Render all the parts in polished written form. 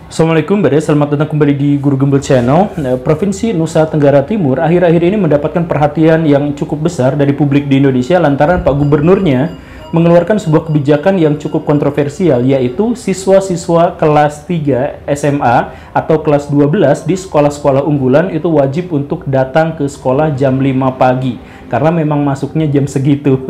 Assalamualaikum, selamat datang kembali di Guru Gembel Channel. Provinsi Nusa Tenggara Timur akhir-akhir ini mendapatkan perhatian yang cukup besar dari publik di Indonesia lantaran Pak Gubernurnya mengeluarkan sebuah kebijakan yang cukup kontroversial, yaitu siswa-siswa kelas 3 SMA atau kelas 12 di sekolah-sekolah unggulan itu wajib untuk datang ke sekolah jam 5 pagi karena memang masuknya jam segitu.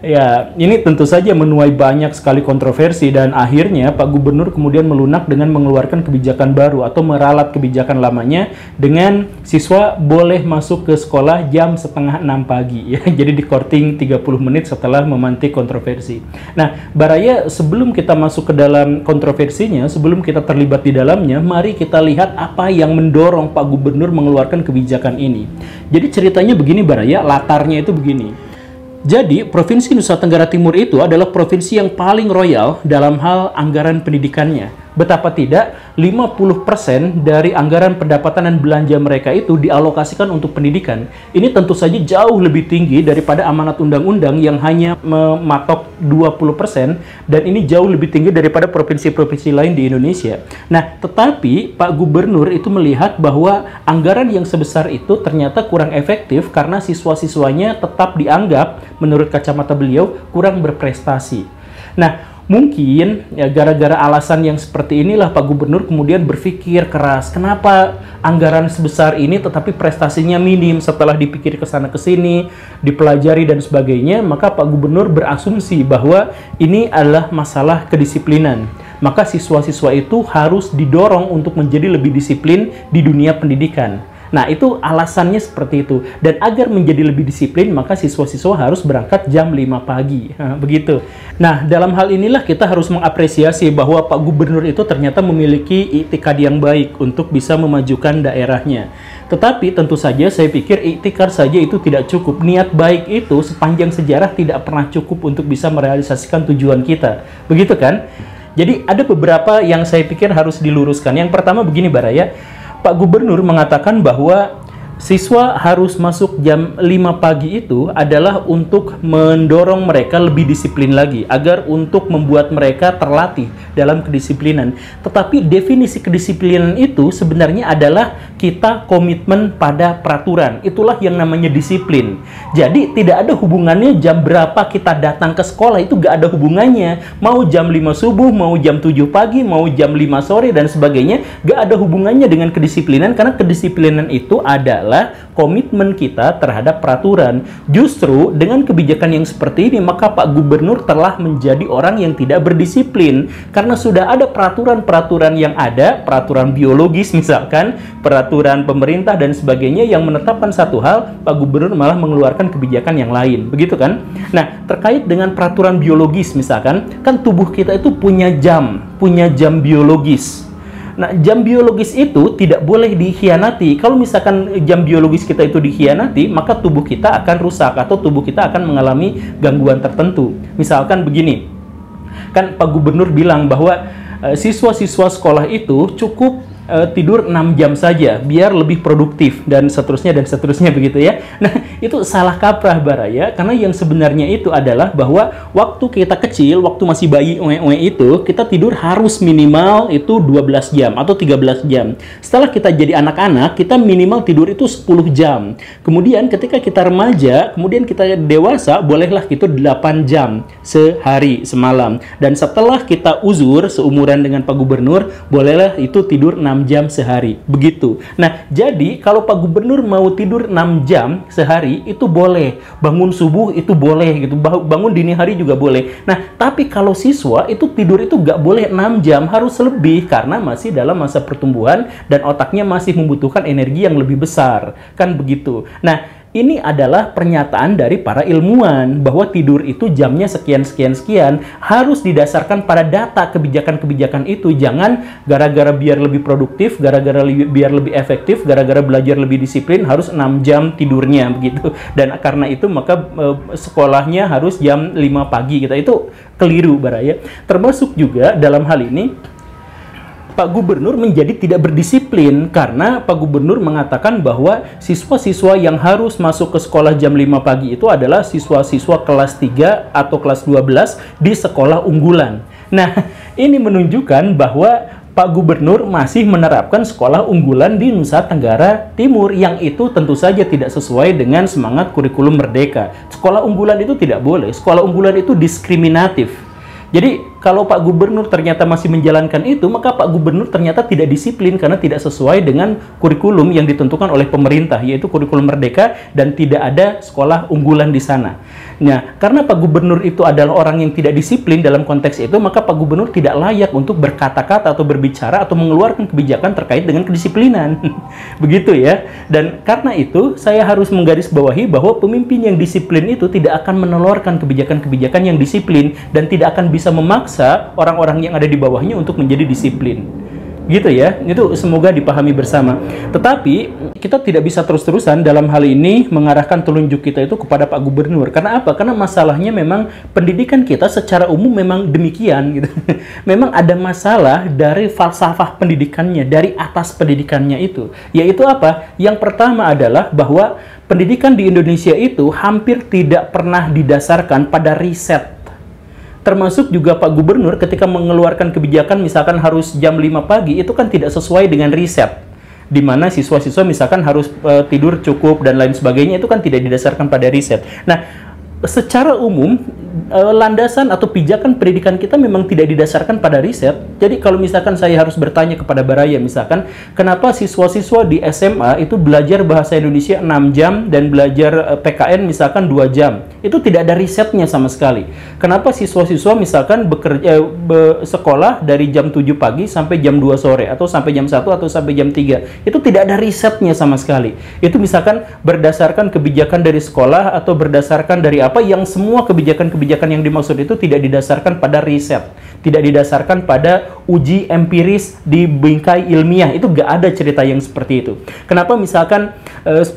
Ya, ini tentu saja menuai banyak sekali kontroversi dan akhirnya Pak Gubernur kemudian melunak dengan mengeluarkan kebijakan baru atau meralat kebijakan lamanya dengan siswa boleh masuk ke sekolah jam setengah 6 pagi ya. Jadi di korting 30 menit setelah memantik kontroversi. Nah, Baraya, sebelum kita masuk ke dalam kontroversinya, sebelum kita terlibat di dalamnya, mari kita lihat apa yang mendorong Pak Gubernur mengeluarkan kebijakan ini. Jadi ceritanya begini Baraya, latarnya itu begini. Jadi, Provinsi Nusa Tenggara Timur itu adalah provinsi yang paling royal dalam hal anggaran pendidikannya. Betapa tidak, 50% dari anggaran pendapatan dan belanja mereka itu dialokasikan untuk pendidikan. Ini tentu saja jauh lebih tinggi daripada amanat undang-undang yang hanya mematok 20%, dan ini jauh lebih tinggi daripada provinsi-provinsi lain di Indonesia. Nah, tetapi Pak Gubernur itu melihat bahwa anggaran yang sebesar itu ternyata kurang efektif karena siswa-siswanya tetap dianggap, menurut kacamata beliau, kurang berprestasi. Nah, mungkin ya gara-gara alasan yang seperti inilah Pak Gubernur kemudian berpikir keras, kenapa anggaran sebesar ini tetapi prestasinya minim. Setelah dipikir ke sana ke sini, dipelajari dan sebagainya, maka Pak Gubernur berasumsi bahwa ini adalah masalah kedisiplinan. Maka siswa-siswa itu harus didorong untuk menjadi lebih disiplin di dunia pendidikan. Nah, itu alasannya seperti itu. Dan agar menjadi lebih disiplin, maka siswa-siswa harus berangkat jam 5 pagi. Begitu. Nah, dalam hal inilah kita harus mengapresiasi bahwa Pak Gubernur itu ternyata memiliki iktikad yang baik untuk bisa memajukan daerahnya. Tetapi tentu saja saya pikir iktikad saja itu tidak cukup. Niat baik itu sepanjang sejarah tidak pernah cukup untuk bisa merealisasikan tujuan kita. Begitu kan? Jadi ada beberapa yang saya pikir harus diluruskan. Yang pertama begini Baraya, Pak Gubernur mengatakan bahwa siswa harus masuk jam 5 pagi itu adalah untuk mendorong mereka lebih disiplin lagi, agar untuk membuat mereka terlatih dalam kedisiplinan. Tetapi definisi kedisiplinan itu sebenarnya adalah kita komitmen pada peraturan. Itulah yang namanya disiplin. Jadi tidak ada hubungannya jam berapa kita datang ke sekolah, itu gak ada hubungannya. Mau jam 5 subuh, mau jam 7 pagi, mau jam 5 sore dan sebagainya, gak ada hubungannya dengan kedisiplinan, karena kedisiplinan itu adalah komitmen kita terhadap peraturan. Justru dengan kebijakan yang seperti ini, maka Pak Gubernur telah menjadi orang yang tidak berdisiplin karena sudah ada peraturan-peraturan yang ada, peraturan biologis misalkan, peraturan pemerintah dan sebagainya yang menetapkan satu hal, Pak Gubernur malah mengeluarkan kebijakan yang lain. Begitu kan? Nah, terkait dengan peraturan biologis misalkan, kan tubuh kita itu punya jam biologis. Nah, jam biologis itu tidak boleh dikhianati. Kalau misalkan jam biologis kita itu dikhianati, maka tubuh kita akan rusak atau tubuh kita akan mengalami gangguan tertentu. Misalkan begini, kan Pak Gubernur bilang bahwa siswa-siswa sekolah itu cukup tidur 6 jam saja biar lebih produktif dan seterusnya begitu ya. Nah, itu salah kaprah Baraya, karena yang sebenarnya itu adalah bahwa waktu kita kecil, waktu masih bayi itu, kita tidur harus minimal itu 12 jam atau 13 jam. Setelah kita jadi anak-anak, kita minimal tidur itu 10 jam. Kemudian ketika kita remaja, kemudian kita dewasa, bolehlah itu 8 jam sehari semalam. Dan setelah kita uzur seumuran dengan Pak Gubernur, bolehlah itu tidur 6 jam sehari. Begitu. Nah, jadi kalau Pak Gubernur mau tidur 6 jam sehari itu boleh. Bangun subuh itu boleh gitu. Bangun dini hari juga boleh. Nah, tapi kalau siswa itu tidur itu nggak boleh 6 jam, harus lebih karena masih dalam masa pertumbuhan dan otaknya masih membutuhkan energi yang lebih besar. Kan begitu. Nah, ini adalah pernyataan dari para ilmuwan bahwa tidur itu jamnya sekian harus didasarkan pada data kebijakan-kebijakan itu. Jangan gara-gara biar lebih produktif, gara-gara biar lebih efektif, gara-gara belajar lebih disiplin harus 6 jam tidurnya begitu. Dan karena itu maka sekolahnya harus jam 5 pagi gitu. Itu keliru Baraya. Termasuk juga dalam hal ini Pak Gubernur menjadi tidak berdisiplin karena Pak Gubernur mengatakan bahwa siswa-siswa yang harus masuk ke sekolah jam 5 pagi itu adalah siswa-siswa kelas 3 atau kelas 12 di sekolah unggulan. Nah, ini menunjukkan bahwa Pak Gubernur masih menerapkan sekolah unggulan di Nusa Tenggara Timur, yang itu tentu saja tidak sesuai dengan semangat kurikulum merdeka. Sekolah unggulan itu tidak boleh, sekolah unggulan itu diskriminatif. Jadi kalau Pak Gubernur ternyata masih menjalankan itu, maka Pak Gubernur ternyata tidak disiplin karena tidak sesuai dengan kurikulum yang ditentukan oleh pemerintah, yaitu kurikulum merdeka, dan tidak ada sekolah unggulan di sana. Nah, karena Pak Gubernur itu adalah orang yang tidak disiplin dalam konteks itu, maka Pak Gubernur tidak layak untuk berkata-kata atau berbicara atau mengeluarkan kebijakan terkait dengan kedisiplinan. Begitu ya. Dan karena itu, saya harus menggarisbawahi bahwa pemimpin yang disiplin itu tidak akan menelurkan kebijakan-kebijakan yang disiplin dan tidak akan bisa memaksa orang-orang yang ada di bawahnya untuk menjadi disiplin. Gitu ya, itu semoga dipahami bersama. Tetapi kita tidak bisa terus-terusan dalam hal ini mengarahkan telunjuk kita itu kepada Pak Gubernur. Karena apa? Karena masalahnya memang pendidikan kita secara umum memang demikian gitu. Memang ada masalah dari falsafah pendidikannya, dari atas pendidikannya itu. Yaitu apa? Yang pertama adalah bahwa pendidikan di Indonesia itu hampir tidak pernah didasarkan pada riset. Termasuk juga Pak Gubernur ketika mengeluarkan kebijakan misalkan harus jam 5 pagi, itu kan tidak sesuai dengan riset. Di mana siswa-siswa misalkan harus tidur cukup dan lain sebagainya, itu kan tidak didasarkan pada riset. Nah, secara umum landasan atau pijakan pendidikan kita memang tidak didasarkan pada riset. Jadi kalau misalkan saya harus bertanya kepada Baraya misalkan, kenapa siswa-siswa di SMA itu belajar bahasa Indonesia 6 jam dan belajar PKN misalkan 2 jam? Itu tidak ada risetnya sama sekali. Kenapa siswa-siswa misalkan sekolah dari jam 7 pagi sampai jam 2 sore atau sampai jam 1 atau sampai jam 3? Itu tidak ada risetnya sama sekali. Itu misalkan berdasarkan kebijakan dari sekolah atau berdasarkan dari apa, yang semua kebijakan-kebijakan yang dimaksud itu tidak didasarkan pada riset, tidak didasarkan pada uji empiris di bingkai ilmiah. Itu nggak ada cerita yang seperti itu. Kenapa misalkan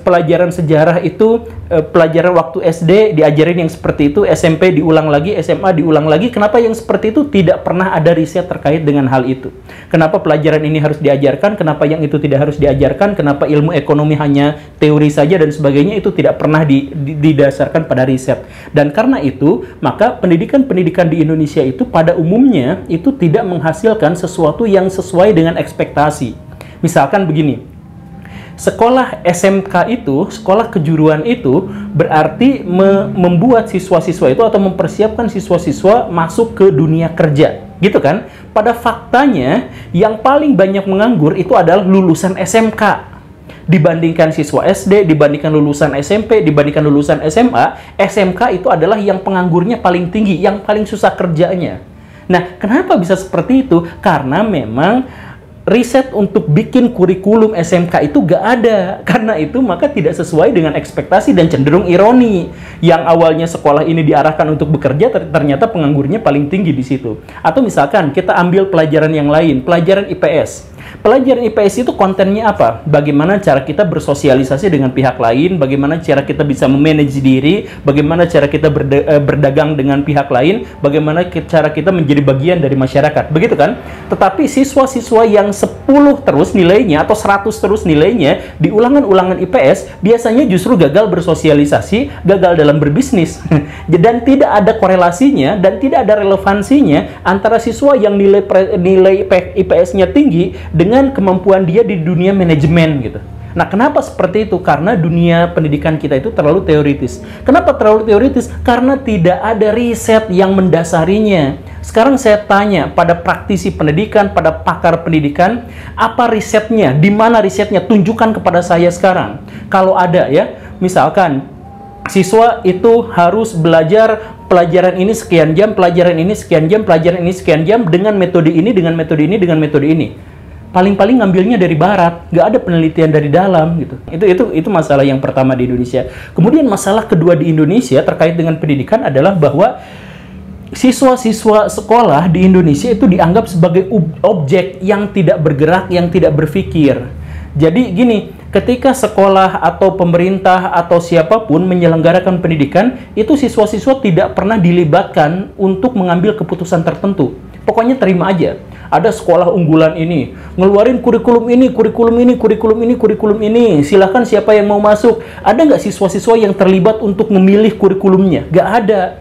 pelajaran sejarah itu pelajaran waktu SD diajarin yang seperti itu, SMP diulang lagi, SMA diulang lagi? Kenapa yang seperti itu tidak pernah ada riset terkait dengan hal itu? Kenapa pelajaran ini harus diajarkan? Kenapa yang itu tidak harus diajarkan? Kenapa ilmu ekonomi hanya teori saja dan sebagainya? Itu tidak pernah didasarkan pada riset. Dan karena itu, maka pendidikan-pendidikan di Indonesia itu pada umumnya itu tidak menghasilkan sesuatu yang sesuai dengan ekspektasi. Misalkan begini, sekolah SMK itu, sekolah kejuruan itu berarti membuat siswa-siswa itu atau mempersiapkan siswa-siswa masuk ke dunia kerja, gitu kan? Pada faktanya, yang paling banyak menganggur itu adalah lulusan SMK. Dibandingkan siswa SD, dibandingkan lulusan SMP, dibandingkan lulusan SMA, SMK itu adalah yang penganggurnya paling tinggi, yang paling susah kerjanya. Nah, kenapa bisa seperti itu? Karena memang riset untuk bikin kurikulum SMK itu gak ada. Karena itu maka tidak sesuai dengan ekspektasi dan cenderung ironi. Yang awalnya sekolah ini diarahkan untuk bekerja, ternyata penganggurnya paling tinggi di situ. Atau misalkan kita ambil pelajaran yang lain, pelajaran IPS. Pelajaran IPS itu kontennya apa? Bagaimana cara kita bersosialisasi dengan pihak lain, bagaimana cara kita bisa memanage diri, bagaimana cara kita berdagang dengan pihak lain, bagaimana cara kita menjadi bagian dari masyarakat. Begitu kan? Tetapi siswa-siswa yang 10 terus nilainya atau 100 terus nilainya di ulangan-ulangan IPS biasanya justru gagal bersosialisasi, gagal dalam berbisnis. Dan tidak ada korelasinya dan tidak ada relevansinya antara siswa yang nilai IPS-nya tinggi dengan kemampuan dia di dunia manajemen gitu. Nah, kenapa seperti itu? Karena dunia pendidikan kita itu terlalu teoritis. Kenapa terlalu teoritis? Karena tidak ada riset yang mendasarinya. Sekarang saya tanya pada praktisi pendidikan, pada pakar pendidikan, apa risetnya? Di mana risetnya? Tunjukkan kepada saya sekarang. Kalau ada ya, misalkan siswa itu harus belajar pelajaran ini sekian jam, pelajaran ini sekian jam, pelajaran ini sekian jam dengan metode ini, dengan metode ini, dengan metode ini. Paling-paling ngambilnya dari barat, nggak ada penelitian dari dalam gitu. Itu masalah yang pertama di Indonesia. Kemudian masalah kedua di Indonesia terkait dengan pendidikan adalah bahwa siswa-siswa sekolah di Indonesia itu dianggap sebagai objek yang tidak bergerak, yang tidak berpikir. Jadi gini, ketika sekolah atau pemerintah atau siapapun menyelenggarakan pendidikan, itu siswa-siswa tidak pernah dilibatkan untuk mengambil keputusan tertentu. Pokoknya terima aja. Ada sekolah unggulan ini, ngeluarin kurikulum ini, kurikulum ini, kurikulum ini, kurikulum ini. Silahkan siapa yang mau masuk. Ada nggak siswa-siswa yang terlibat untuk memilih kurikulumnya? Nggak ada.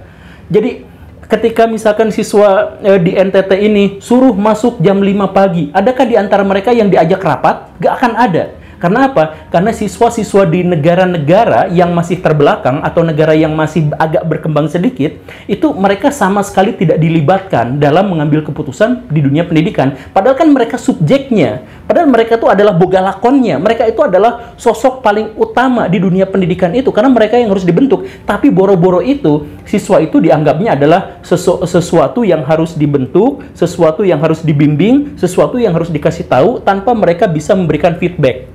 Jadi ketika misalkan siswa di NTT ini suruh masuk jam 5 pagi, adakah di antara mereka yang diajak rapat? Gak akan ada. Karena apa? Karena siswa-siswa di negara-negara yang masih terbelakang atau negara yang masih agak berkembang sedikit, itu mereka sama sekali tidak dilibatkan dalam mengambil keputusan di dunia pendidikan. Padahal kan mereka subjeknya. Padahal mereka itu adalah boga lakonnya. Mereka itu adalah sosok paling utama di dunia pendidikan itu. Karena mereka yang harus dibentuk. Tapi boro-boro itu, siswa itu dianggapnya adalah sesuatu yang harus dibentuk, sesuatu yang harus dibimbing, sesuatu yang harus dikasih tahu tanpa mereka bisa memberikan feedback.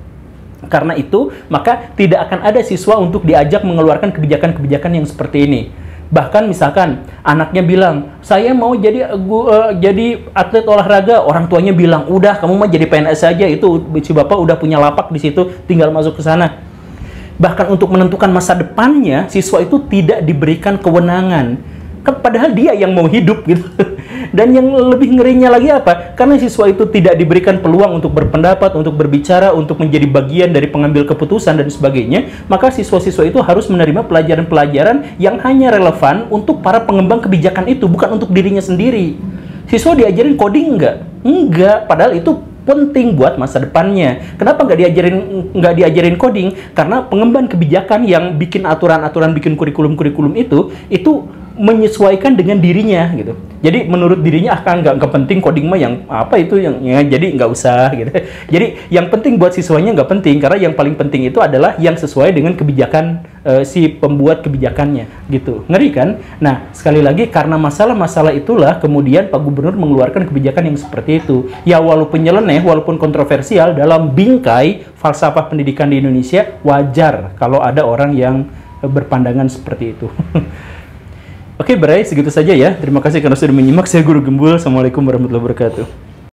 Karena itu, maka tidak akan ada siswa untuk diajak mengeluarkan kebijakan-kebijakan yang seperti ini. Bahkan misalkan anaknya bilang, saya mau jadi atlet olahraga, orang tuanya bilang, udah kamu mah jadi PNS saja, itu si bapak udah punya lapak di situ, tinggal masuk ke sana. Bahkan untuk menentukan masa depannya, siswa itu tidak diberikan kewenangan. Padahal dia yang mau hidup gitu. Dan yang lebih ngerinya lagi apa? Karena siswa itu tidak diberikan peluang untuk berpendapat, untuk berbicara, untuk menjadi bagian dari pengambil keputusan dan sebagainya, maka siswa-siswa itu harus menerima pelajaran-pelajaran yang hanya relevan untuk para pengembang kebijakan itu, bukan untuk dirinya sendiri. Siswa diajarin coding nggak? Enggak, padahal itu penting buat masa depannya. Kenapa nggak diajarin coding? Karena pengemban kebijakan yang bikin aturan-aturan, bikin kurikulum-kurikulum itu menyesuaikan dengan dirinya gitu. Jadi menurut dirinya akan nggak penting coding mah, yang apa itu yang ya, jadi nggak usah gitu. Jadi yang penting buat siswanya nggak penting, karena yang paling penting itu adalah yang sesuai dengan kebijakan si pembuat kebijakannya gitu. Ngeri kan? Nah, sekali lagi karena masalah-masalah itulah kemudian Pak Gubernur mengeluarkan kebijakan yang seperti itu. Ya walaupun nyeleneh, walaupun kontroversial, dalam bingkai falsafah pendidikan di Indonesia wajar kalau ada orang yang berpandangan seperti itu. Oke, Bray, segitu saja ya. Terima kasih karena sudah menyimak. Saya Guru Gembul. Assalamualaikum warahmatullahi wabarakatuh.